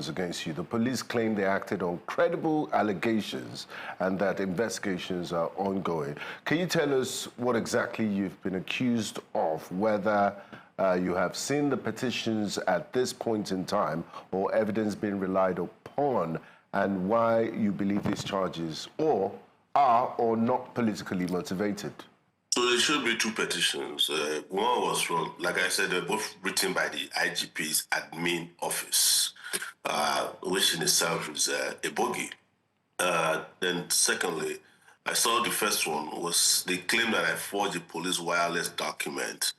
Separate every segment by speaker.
Speaker 1: against you. The police claim they acted on credible allegations and that investigations are ongoing. Can you tell us what exactly you've been accused of, whether you have seen the petitions at this point in time or evidence being relied upon, and why you believe these charges are or not politically motivated?
Speaker 2: So there should be two petitions. One was from, like I said, they're both written by the IGP's admin office, which in itself is a bogey. Then secondly, I saw the first one was they claimed that I forged a police wireless document.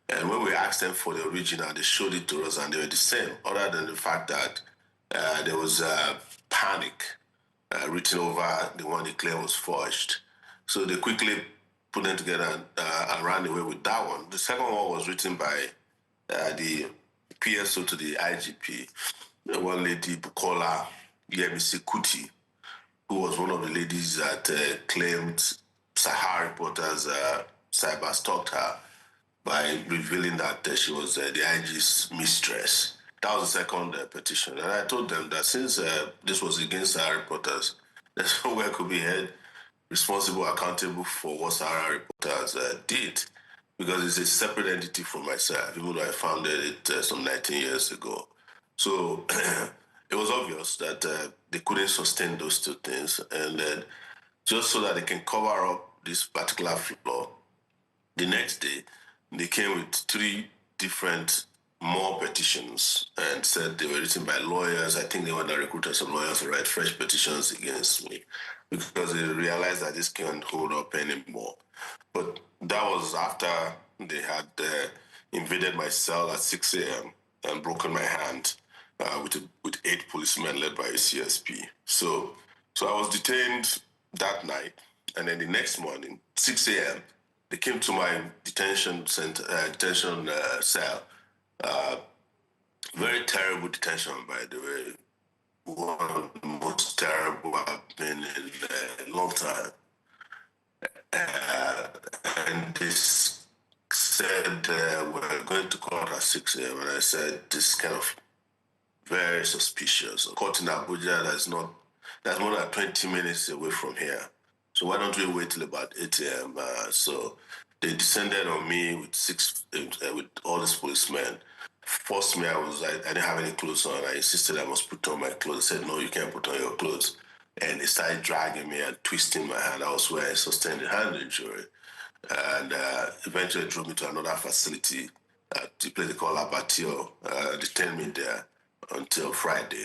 Speaker 2: And when we asked them for the original, they showed it to us and they were the same, other than the fact that there was panic written over the one they claimed was forged. So they quickly put them together and ran away with that one. The second one was written by the PSO to the IGP, one lady, Bukola Yemisi Kuti, who was one of the ladies that claimed Sahara reporters cyber-stalked her by revealing that she was the IG's mistress. That was the second petition. And I told them that since this was against Sahara reporters, there's nowhere could be held responsible, accountable for what Sahara reporters did, because it's a separate entity from myself, even though I founded it some 19 years ago. So it was obvious that they couldn't sustain those two things, and then just so that they can cover up this particular flaw, the next day they came with three different more petitions and said they were written by lawyers. I think they want to recruit some lawyers to write fresh petitions against me because they realized that this can't hold up anymore. But that was after they had invaded my cell at 6 a.m. and broken my hand with 8 policemen led by a CSP. So I was detained that night, and then the next morning, 6 a.m., they came to my detention center, cell. Very terrible detention, by the way. One of the most terrible I've been in a long time. And this said, we're going to court at 6 a.m. And I said, this is kind of very suspicious. A court in Abuja that's more than 20 minutes away from here. So why don't we wait till about 8 a.m.? So they descended on me with all these policemen. Forced me, I didn't have any clothes on. I insisted I must put on my clothes. They said, no, you can't put on your clothes. And they started dragging me and twisting my hand. That was where I sustained a hand injury. And eventually drove me to another facility, the place they call Abatio, detained me there until Friday.